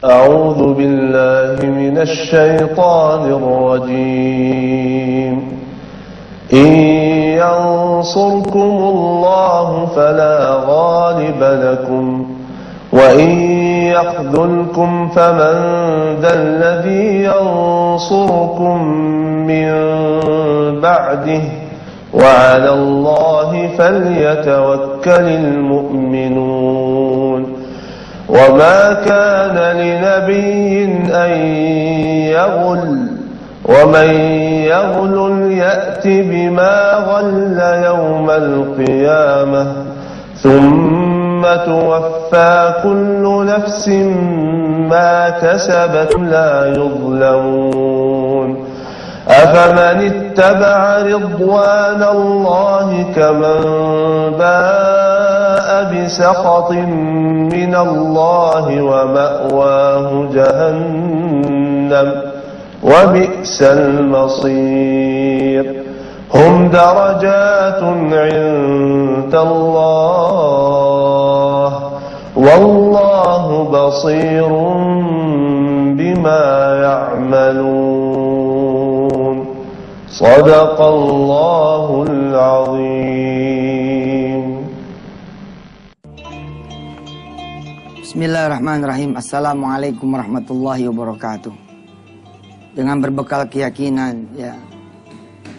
أعوذ بالله من الشيطان الرجيم إن ينصركم الله فلا غالب لكم وإن يخذلكم فمن ذا الذي ينصركم من بعده وعلى الله فليتوكل المؤمنون وما كان لنبي أن يغل ومن يغل يأت بما غل يوم القيامة ثم توفى كل نفس ما كسبت لا يظلمون أفمن اتبع رضوان الله كمن باء بسخط من الله ومأواه جهنم وبئس المصير هم درجات عند الله والله بصير بما يعملون صدق الله العظيم. Bismillahirrahmanirrahim. Assalamualaikum warahmatullahi wabarakatuh. Dengan berbekal keyakinan, ya,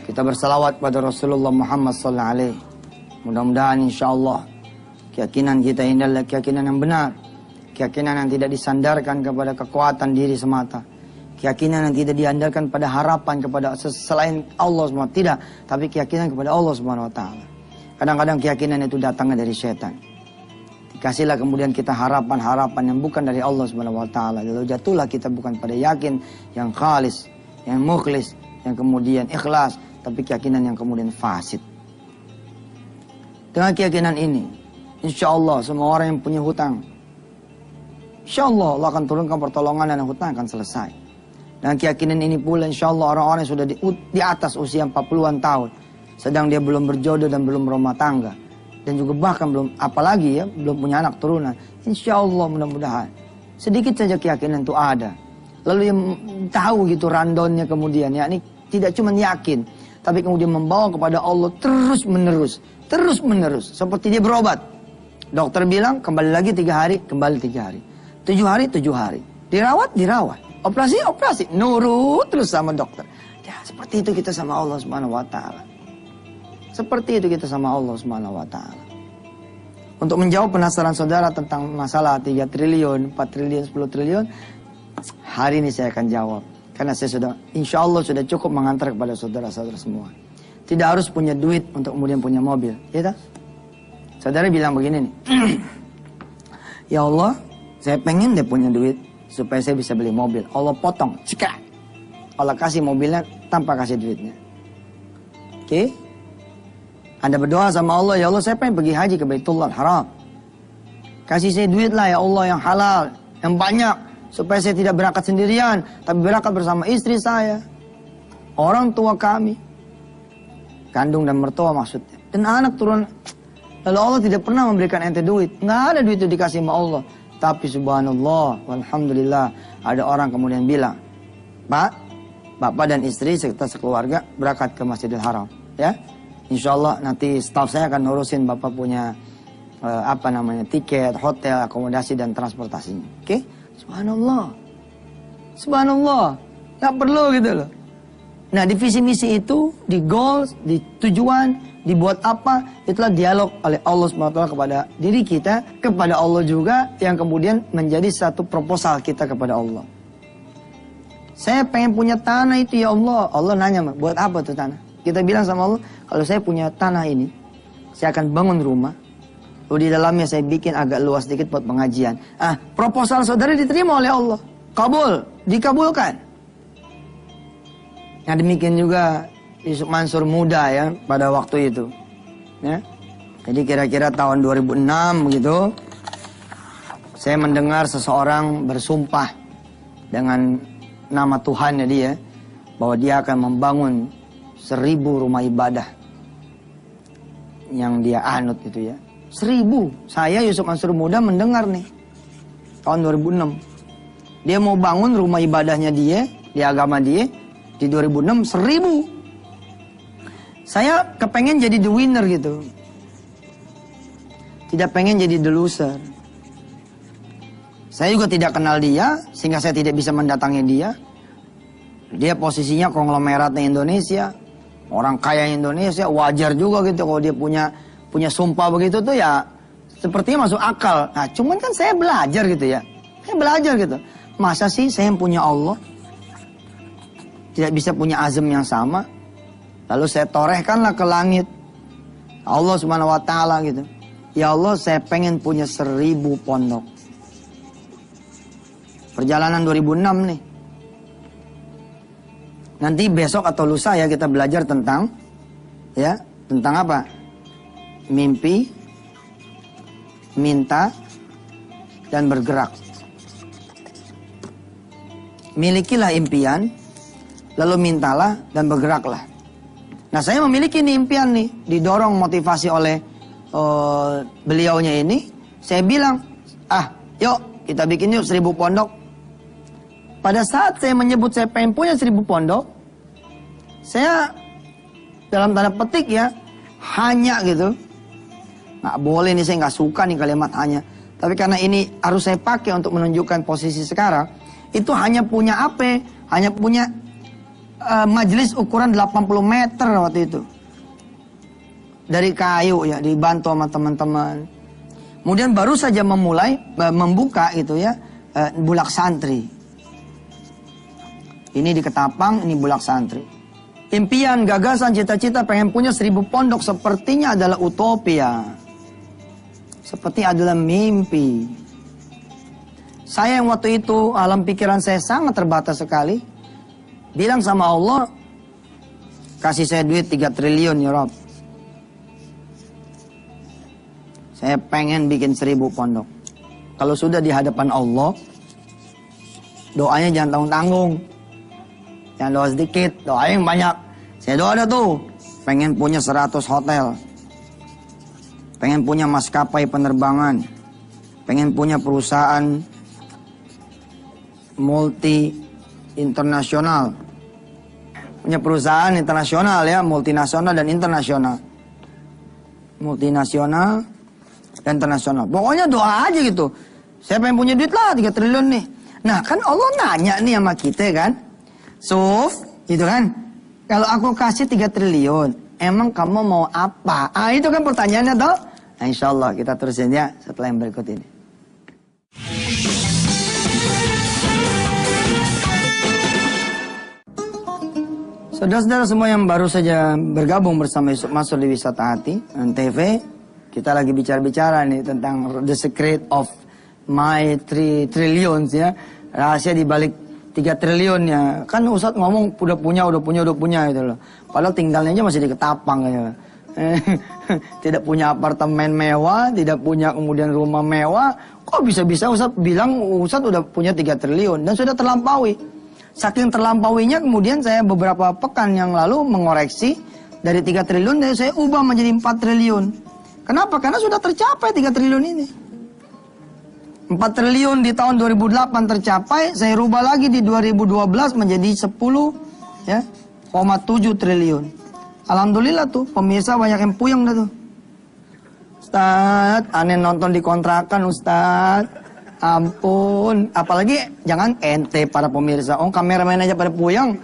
kita bersalawat pada Rasulullah Muhammad sallallahu alaihi. Mudah-mudahan insyaallah keyakinan kita ini adalah keyakinan yang benar, keyakinan yang tidak disandarkan kepada kekuatan diri semata, keyakinan yang tidak diandalkan pada harapan kepada selain Allah SWT, tidak, tapi keyakinan kepada Allah SWT. Kadang-kadang keyakinan itu datangnya dari setan. Dikasihlah kemudian kita harapan-harapan yang bukan dari Allah SWT. Lalu jatuhlah kita bukan pada yakin yang khalis, yang mukhlis, yang kemudian ikhlas, tapi keyakinan yang kemudian fasid. Dengan keyakinan ini, insya Allah semua orang yang punya hutang, insya Allah Allah akan turunkan pertolongan dan hutang akan selesai. Dan keyakinan ini pula insya Allah orang-orang yang sudah di atas usia 40-an tahun, sedang dia belum berjodoh dan belum berumah tangga, dan juga bahkan belum, apalagi ya, belum punya anak turunan. Insya Allah mudah-mudahan sedikit saja keyakinan itu ada. Lalu yang tahu gitu randonnya kemudian, ya ini tidak cuma yakin, tapi kemudian membawa kepada Allah terus menerus. Seperti dia berobat. Dokter bilang kembali lagi 3 hari, kembali 3 hari. 7 hari, 7 hari. Dirawat. Operasi. Nurut terus sama dokter. Ya seperti itu kita sama Allah Subhanahu wa Ta'ala. Seperti itu kita sama Allah Subhanahu wa Ta'ala. Untuk menjawab penasaran saudara tentang masalah 3 triliun, 4 triliun, 10 triliun, hari ini saya akan jawab. Karena saya sudah, insya Allah sudah cukup mengantar kepada saudara-saudara semua. Tidak harus punya duit untuk kemudian punya mobil. Ya tak? Saudara bilang begini nih. Ya Allah, saya pengen dia punya duit supaya saya bisa beli mobil. Allah potong, cekak. Allah kasih mobilnya tanpa kasih duitnya. Oke? Anda berdoa sama Allah, ya Allah saya pengen pergi haji ke Baitullah Haram. Kasih saya duit lah ya Allah yang halal, yang banyak. Supaya saya tidak berangkat sendirian, tapi berangkat bersama istri saya. Orang tua kami. Kandung dan mertua maksudnya. Dan anak turun. Lalu Allah tidak pernah memberikan ente duit. Nggak ada duit itu dikasih sama Allah. Tapi subhanallah, walhamdulillah, ada orang kemudian bilang, Pak, Bapak dan istri serta sekeluarga berangkat ke Masjidil Haram. Ya. Insya Allah nanti staf saya akan ngurusin Bapak punya tiket, hotel, akomodasi dan transportasinya. Oke? Subhanallah. Gak perlu gitu loh. Nah di visi misi itu, di goals, di tujuan, dibuat apa, itulah dialog oleh Allah SWT kepada diri kita, kepada Allah juga, yang kemudian menjadi satu proposal kita kepada Allah. Saya pengen punya tanah itu ya Allah. Allah nanya, buat apa tuh tanah? Kita bilang sama Allah, kalau saya punya tanah ini, saya akan bangun rumah. Lalu di dalamnya saya bikin agak luas sedikit buat pengajian. Proposal saudara diterima oleh Allah. Kabul, dikabulkan. Nah demikian juga Yusuf Mansur muda ya pada waktu itu. Ya. Jadi kira-kira tahun 2006 begitu. Saya mendengar seseorang bersumpah dengan nama Tuhannya dia. Bahwa dia akan membangun 1000 rumah ibadah yang dia anut itu ya. 1000. Saya Yusuf Mansur muda mendengar nih tahun 2006. Dia mau bangun rumah ibadahnya dia, di agama dia, di 2006 1000. Saya kepengen jadi the winner gitu. Tidak pengen jadi the loser. Saya juga tidak kenal dia, sehingga saya tidak bisa mendatangi dia. Dia posisinya konglomeratnya Indonesia, orang kaya Indonesia, wajar juga gitu kalau dia punya sumpah begitu tuh ya, sepertinya masuk akal. Nah, cuman kan saya belajar gitu ya. Saya belajar gitu. Masa sih saya yang punya Allah tidak bisa punya azam yang sama? Lalu saya torehkanlah ke langit Allah Subhanahu wa taala gitu. Ya Allah, saya pengen punya 1000 pondok. Perjalanan 2006 nih. Nanti besok atau lusa ya kita belajar tentang apa? Mimpi, minta, dan bergerak. Milikilah impian, lalu mintalah dan bergeraklah. Nah, saya memiliki nih impian nih, didorong motivasi oleh beliaunya ini. Saya bilang, yuk kita bikin yuk 1000 pondok. Pada saat saya menyebut saya pengen punya 1000 pondok, saya dalam tanda petik ya, hanya gitu. Nggak boleh nih, saya nggak suka nih kalimat hanya. Tapi karena ini harus saya pakai untuk menunjukkan posisi sekarang. Itu hanya punya apa? Hanya punya majelis ukuran 80 meter waktu itu. Dari kayu ya, dibantu sama teman-teman. Kemudian baru saja memulai membuka itu ya, bulak santri. Ini di Ketapang, ini bulak santri. Impian, gagasan, cita-cita pengen punya 1000 pondok sepertinya adalah utopia. Seperti adalah mimpi. Saya yang waktu itu alam pikiran saya sangat terbatas sekali. Bilang sama Allah, kasih saya duit 3 triliun ya Rob. Saya pengen bikin 1000 pondok. Kalau sudah di hadapan Allah, doanya jangan tanggung-tanggung. Jangan doa sedikit, doa yang banyak. Saya doa ada tuh, pengen punya 100 hotel. Pengen punya maskapai penerbangan. Pengen punya perusahaan multi internasional. Punya perusahaan internasional ya, multinasional dan internasional. Multinasional dan internasional. Pokoknya doa aja gitu. Saya pengen punya duit lah 3 triliun nih. Nah kan Allah nanya nih sama kita kan. Suf, gitu kan. Kalau aku kasih 3 triliun, emang kamu mau apa? Itu kan pertanyaannya toh. Nah, insya Allah kita terusin ya setelah yang berikut ini. Saudara-saudara semua yang baru saja bergabung bersama Yusuf Mansur di Wisata Hati TV, kita lagi bicara-bicara nih tentang the secret of my 3 trillions ya, rahasia di balik 3 triliun ya. Kan Ustadz ngomong udah punya gitu loh. Padahal tinggalnya aja masih di Ketapang ya. Tidak punya apartemen mewah, tidak punya kemudian rumah mewah. Kok bisa-bisa Ustadz bilang Ustadz udah punya 3 triliun dan sudah terlampaui. Saking terlampauinya kemudian saya beberapa pekan yang lalu mengoreksi dari 3 triliun dan saya ubah menjadi 4 triliun. Kenapa? Karena sudah tercapai 3 triliun ini. 4 triliun di tahun 2008 tercapai, saya rubah lagi di 2012 menjadi 10,7 triliun. Alhamdulillah tuh, pemirsa banyak yang puyeng dah tuh. Ustadz, aneh nonton di kontrakan Ustadz. Ampun, apalagi jangan ente para pemirsa. Kameramen aja pada puyeng.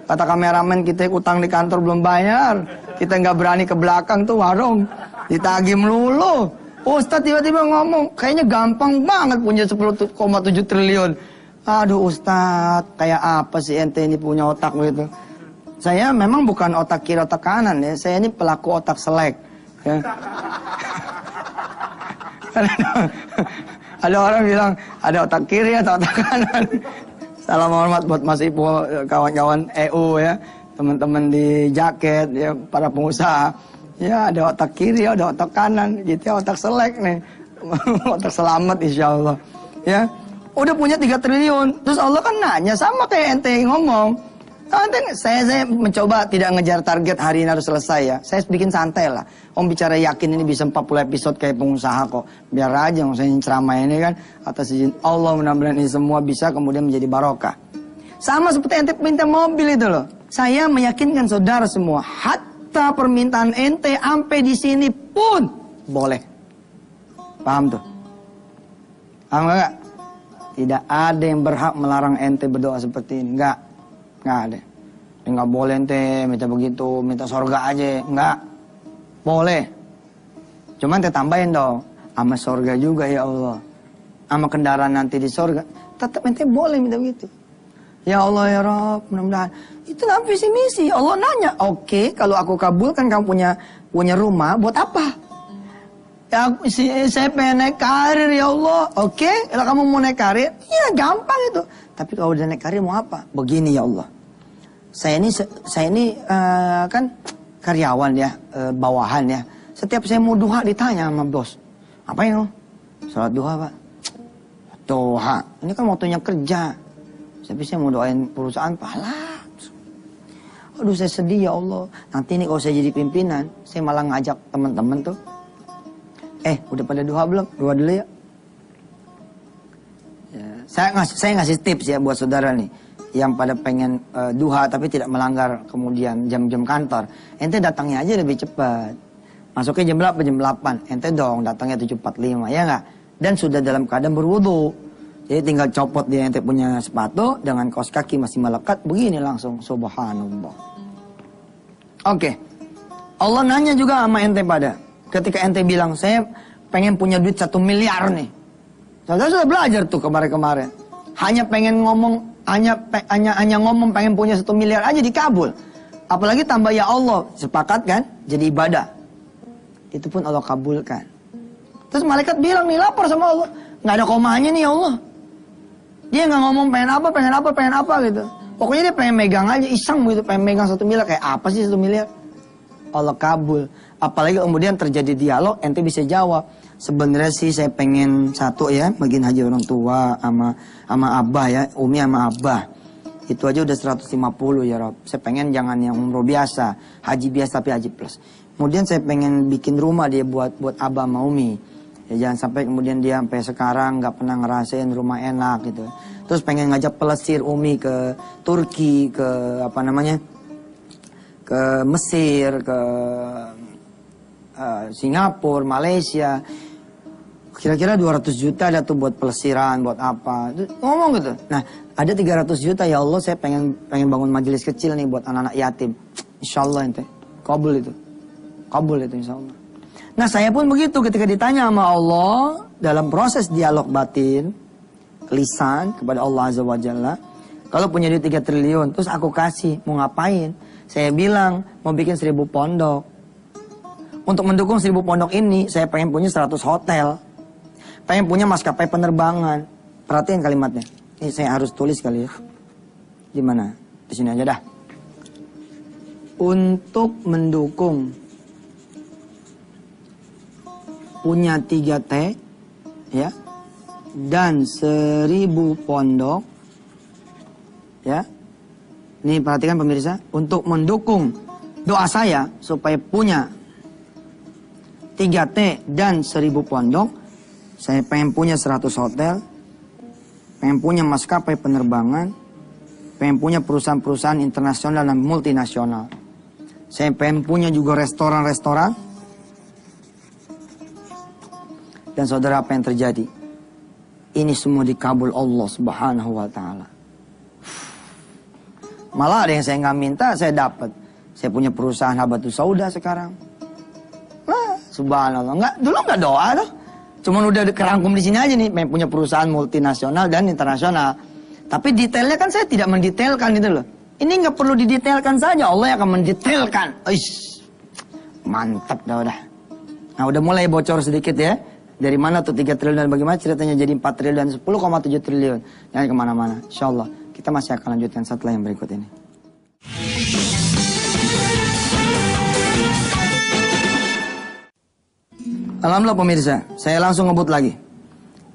Kata kameramen kita utang di kantor belum bayar. Kita nggak berani ke belakang tuh warung. Ditagih melulu. Ustadz tiba-tiba ngomong, kayaknya gampang banget punya 10,7 triliun. Aduh Ustadz, kayak apa sih ente ini punya otak gitu. Saya memang bukan otak kiri otak kanan ya. Saya ini pelaku otak selek. Ya. Ada orang bilang ada otak kiri atau otak kanan. Salam hormat buat Mas Ipo, kawan-kawan EU ya, teman-teman di jaket ya, para pengusaha. Ya ada otak kiri, ada otak kanan, gitu ya, otak selek nih. Otak selamat insya Allah. Ya, udah punya 3 triliun. Terus Allah kan nanya sama kayak ente ngomong. Saya mencoba tidak ngejar target hari ini harus selesai ya. Saya bikin santai lah. Om bicara yakin ini bisa 40 episode kayak pengusaha kok. Biar aja saya ceramah ini kan. Atas izin Allah mudah-mudahan ini semua bisa kemudian menjadi barokah. Sama seperti ente minta mobil itu loh. Saya meyakinkan saudara semua. Hatta permintaan ente sampai di sini pun boleh. Paham tuh? Paham gak? Tidak ada yang berhak melarang ente berdoa seperti ini. Enggak. Enggak ada. Enggak boleh ente minta begitu, minta sorga aja. Enggak. Boleh. Cuman ente tambahin dong. Sama sorga juga ya Allah. Sama kendaraan nanti di sorga. Tetap ente boleh minta begitu. Ya Allah ya Rabb, mudah-mudahan. Itulah visi misi. Allah nanya, oke, kalau aku kabulkan kamu punya rumah, buat apa? Ya, saya pengen naik karir ya Allah. Oke, kalau kamu mau naik karir, ya gampang itu. Tapi kalau udah naik karir mau apa? Begini ya Allah. Saya ini kan karyawan ya, bawahan ya. Setiap saya mau duha ditanya sama bos. Apain lo? Salat duha Pak. Duha. Ini kan waktunya kerja. Tapi saya mau doain perusahaan pahala. Aduh saya sedih ya Allah. Nanti nih kalau saya jadi pimpinan, saya malah ngajak teman-teman tuh. Udah pada duha belum? Duha dulu ya. Saya ngasih tips ya buat saudara nih. Yang pada pengen duha tapi tidak melanggar kemudian jam-jam kantor. Ente datangnya aja lebih cepat. Masuknya jam berapa? Jam 8. Ente dong datangnya 7.45 ya nggak? Dan sudah dalam keadaan berwudu. Jadi tinggal copot dia ente punya sepatu dengan kaos kaki masih melekat begini langsung subhanallah. Oke. Allah nanya juga sama ente pada ketika ente bilang saya pengen punya duit 1 miliar nih. Saudara sudah belajar tuh kemarin-kemarin. Hanya pengen ngomong hanya ngomong pengen punya 1 miliar aja dikabul. Apalagi tambah ya Allah, sepakat kan? Jadi ibadah. Itu pun Allah kabulkan. Terus malaikat bilang nih lapor sama Allah, nggak ada komanya nih ya Allah. Dia nggak ngomong pengen apa gitu. Pokoknya dia pengen megang aja, iseng gitu, pengen megang 1 miliar. Kayak apa sih 1 miliar? Allah kabul. Apalagi kemudian terjadi dialog, ente bisa jawab. Sebenarnya sih saya pengen satu ya, bagian haji orang tua sama abah ya, umi sama abah. Itu aja udah 150 ya Rob. Saya pengen jangan yang umroh biasa, haji biasa tapi haji plus. Kemudian saya pengen bikin rumah dia buat abah sama umi. Ya jangan sampai kemudian dia sampai sekarang nggak pernah ngerasain rumah enak gitu. Terus pengen ngajak pelesir umi ke Turki, ke ke Mesir, ke Singapura, Malaysia. Kira-kira 200 juta ada tuh buat pelesiran, buat apa. Ngomong gitu. Nah, ada 300 juta ya Allah saya pengen bangun majelis kecil nih buat anak-anak yatim. Insyaallah ente. Kabul itu. Kabul itu insyaallah. Nah, saya pun begitu ketika ditanya sama Allah dalam proses dialog batin, lisan kepada Allah Azza wa Jalla. Kalau punya duit 3 triliun, terus aku kasih, mau ngapain? Saya bilang, mau bikin 1000 pondok. Untuk mendukung 1000 pondok ini, saya pengen punya 100 hotel. Pengen punya maskapai penerbangan. Perhatiin kalimatnya. Ini saya harus tulis kali ya. Di mana? Di sini aja dah. Untuk mendukung punya 3T ya dan 1000 pondok ya. Nih perhatikan pemirsa, untuk mendukung doa saya supaya punya 3T dan 1000 pondok, saya pengen punya 100 hotel, pengen punya maskapai penerbangan, pengen punya perusahaan-perusahaan internasional dan multinasional. Saya pengen punya juga restoran-restoran. Dan saudara, apa yang terjadi? Ini semua dikabul Allah Subhanahu wa Ta'ala. Malah ada yang saya nggak minta, saya dapat. Saya punya perusahaan Habatus Sauda sekarang. Nah, subhanallah. Dulu nggak doa loh. Cuman udah kerangkum di sini aja nih, punya perusahaan multinasional dan internasional. Tapi detailnya kan saya tidak mendetailkan itu loh. Ini nggak perlu didetailkan saja, Allah yang akan mendetailkan. Uish, mantap dah udah. Nah, udah mulai bocor sedikit ya. Dari mana tuh 3 triliun dan bagaimana ceritanya jadi 4 triliun dan 10,7 triliun. Jangan kemana-mana. Insyaallah kita masih akan lanjutkan setelah yang berikut ini. Alhamdulillah pemirsa, saya langsung ngebut lagi.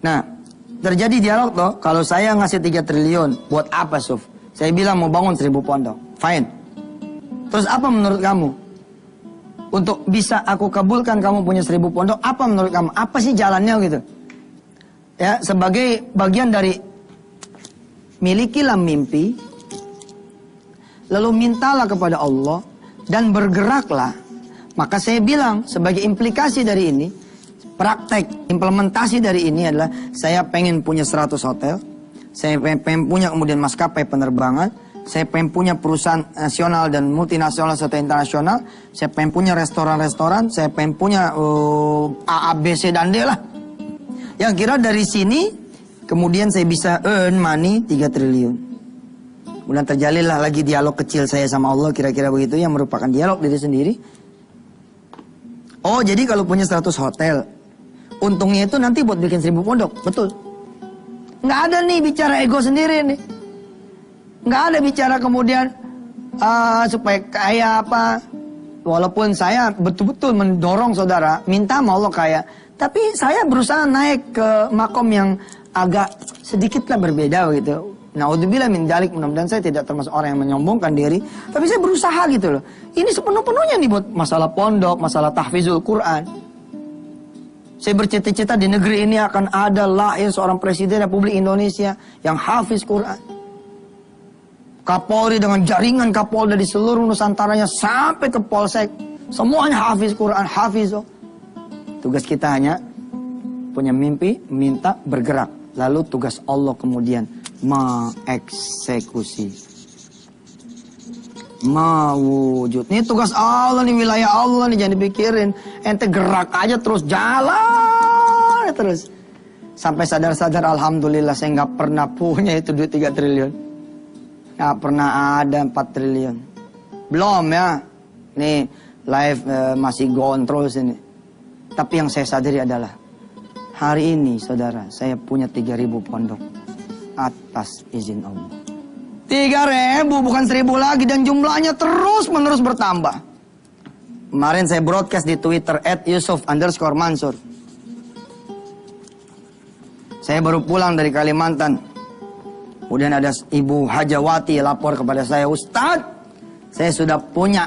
Nah, terjadi dialog toh, kalau saya ngasih 3 triliun, buat apa Suf? Saya bilang mau bangun 1000 pondok. Fine. Terus apa menurut kamu? Untuk bisa aku kabulkan kamu punya 1000 pondok, apa menurut kamu? Apa sih jalannya gitu? Ya, sebagai bagian dari milikilah mimpi, lalu mintalah kepada Allah dan bergeraklah. Maka saya bilang sebagai implikasi dari ini, praktek implementasi dari ini adalah saya pengen punya 100 hotel, saya pengen punya kemudian maskapai penerbangan, saya pengen punya perusahaan nasional dan multinasional serta internasional, saya pengen punya restoran-restoran, saya pengen punya A, B, C, dan D lah. Yang kira dari sini, kemudian saya bisa earn money 3 triliun. Kemudian terjalinlah lagi dialog kecil saya sama Allah, kira-kira begitu, yang merupakan dialog diri sendiri. Oh, jadi kalau punya 100 hotel, untungnya itu nanti buat bikin 1000 pondok, betul. Nggak ada nih bicara ego sendiri nih. Nggak ada bicara kemudian supaya kaya apa. Walaupun saya betul-betul mendorong saudara, minta sama Allah kaya. Tapi saya berusaha naik ke makom yang agak sedikitlah berbeda gitu. Naudzubillah min dzalik, mudah-mudahan saya tidak termasuk orang yang menyombongkan diri. Tapi saya berusaha gitu loh. Ini sepenuh-penuhnya nih buat masalah pondok, masalah tahfizul Quran. Saya bercita-cita di negeri ini akan ada lahir seorang presiden Republik Indonesia yang hafiz Quran. Kapolri dengan jaringan Kapolda di seluruh Nusantaranya sampai ke Polsek. Semuanya hafiz Quran, hafiz. Tugas kita hanya punya mimpi, minta, bergerak. Lalu tugas Allah kemudian mengeksekusi. Mewujud. Ini tugas Allah nih, wilayah Allah nih, jangan dipikirin. Ente gerak aja terus, jalan terus. Sampai sadar-sadar alhamdulillah saya nggak pernah punya itu duit 3 triliun. Nggak pernah ada 4 triliun. Belum ya. Nih live masih gontrol sini. Tapi yang saya sadari adalah hari ini saudara, saya punya 3000 pondok atas izin Allah. 3000 bukan 1000 lagi, dan jumlahnya terus menerus bertambah. Kemarin saya broadcast di Twitter @Yusuf_Mansur. Saya baru pulang dari Kalimantan. Kemudian ada Ibu Hajawati lapor kepada saya, Ustadz, saya sudah punya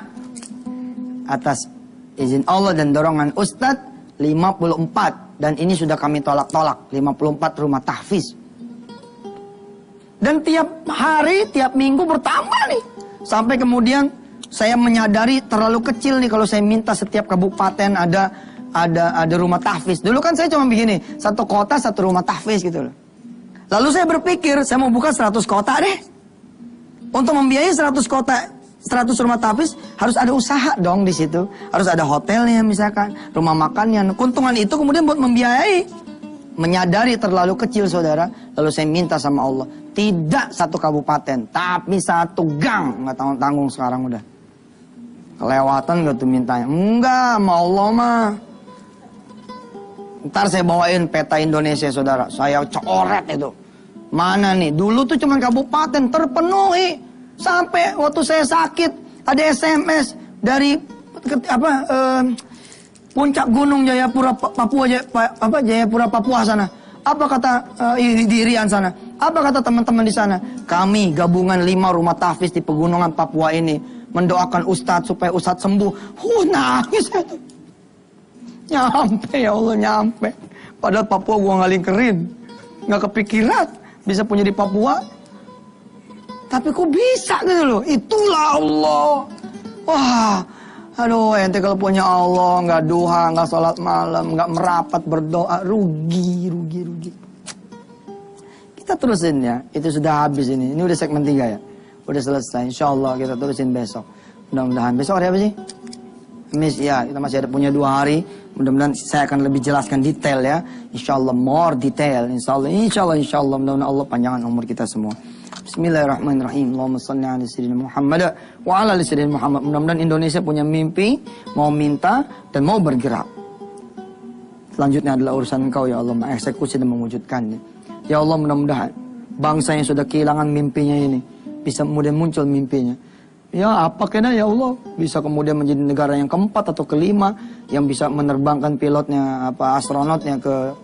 atas izin Allah dan dorongan Ustadz 54, dan ini sudah kami tolak-tolak, 54 rumah tahfiz. Dan tiap hari, tiap minggu bertambah nih. Sampai kemudian saya menyadari terlalu kecil nih kalau saya minta setiap kabupaten ada rumah tahfiz. Dulu kan saya cuma begini, satu kota satu rumah tahfiz gitu loh. Lalu saya berpikir, saya mau buka 100 kota deh. Untuk membiayai 100 kota, 100 rumah tahfiz, harus ada usaha dong di situ. Harus ada hotelnya misalkan, rumah makannya. Keuntungan itu kemudian buat membiayai. Menyadari terlalu kecil saudara, lalu saya minta sama Allah. Tidak satu kabupaten, tapi satu gang. Nggak tanggung-tanggung sekarang udah. Kelewatan gak tuh mintanya? Enggak, sama Allah mah. Ntar saya bawain peta Indonesia saudara. Saya coret itu. Mana nih? Dulu tuh cuma kabupaten terpenuhi. Sampai waktu saya sakit ada SMS dari puncak gunung Jayapura Papua, Jayapura Papua sana. Apa kata di Irian sana? Apa kata teman-teman di sana? Kami gabungan 5 rumah tahfiz di pegunungan Papua ini mendoakan Ustadz supaya Ustadz sembuh. Nangis itu. Nyampe ya Allah, nyampe. Padahal Papua gua nggak lingkerin, nggak kepikiran bisa punya di Papua. Tapi kok bisa gitu loh. Itulah Allah. Wah, aduh, ente kalau punya Allah nggak duha, nggak sholat malam, nggak merapat berdoa, rugi. Kita terusin ya. Itu sudah habis ini. Ini udah segmen 3 ya. Udah selesai. Insya Allah kita terusin besok. Mudah-mudahan besok hari apa sih? Kamis ya. Kita masih ada punya 2 hari. Mudah-mudahan saya akan lebih jelaskan detail ya. Insya Allah more detail. Insya Allah. Mudah-mudahan Allah panjangkan umur kita semua. Bismillahirrahmanirrahim. Allahumma salli ala sayyidina Muhammad wa ala ali sayyidina Muhammad. Mudah-mudahan Indonesia punya mimpi, mau minta dan mau bergerak. Selanjutnya adalah urusan Engkau ya Allah, mengeksekusi dan mewujudkannya. Ya Allah, mudah-mudahan bangsa yang sudah kehilangan mimpinya ini bisa kemudian muncul mimpinya. Ya apa kena ya Allah, bisa kemudian menjadi negara yang keempat atau kelima yang bisa menerbangkan pilotnya, astronotnya ke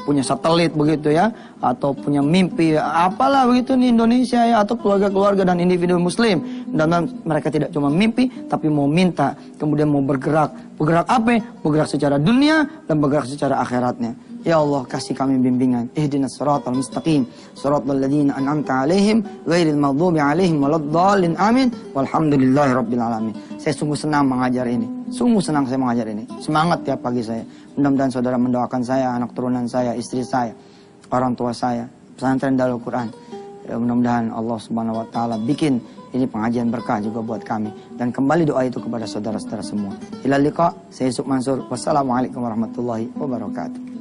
punya satelit begitu ya, atau punya mimpi apalah begitu nih Indonesia ya, atau keluarga-keluarga dan individu muslim. Dan mereka tidak cuma mimpi tapi mau minta, kemudian mau bergerak apa? Bergerak secara dunia dan bergerak secara akhiratnya. Ya Allah, kasih kami bimbingan. Ihdinas siratal mustaqim, siratal ladzina an'amta 'alaihim ghairil maghdubi 'alaihim waladdallin. Amin. Walhamdulillahirabbil alamin. Saya sungguh senang mengajar ini. Sungguh senang saya mengajar ini. Semangat tiap pagi saya. Mudah-mudahan saudara mendoakan saya, anak turunan saya, istri saya, orang tua saya, pesantren Darul Quran. Mudah-mudahan Allah Subhanahu wa taala bikin ini pengajian berkah juga buat kami, dan kembali doa itu kepada saudara-saudara semua. Ila liqa, saya Yusuf Mansur. Wassalamualaikum warahmatullahi wabarakatuh.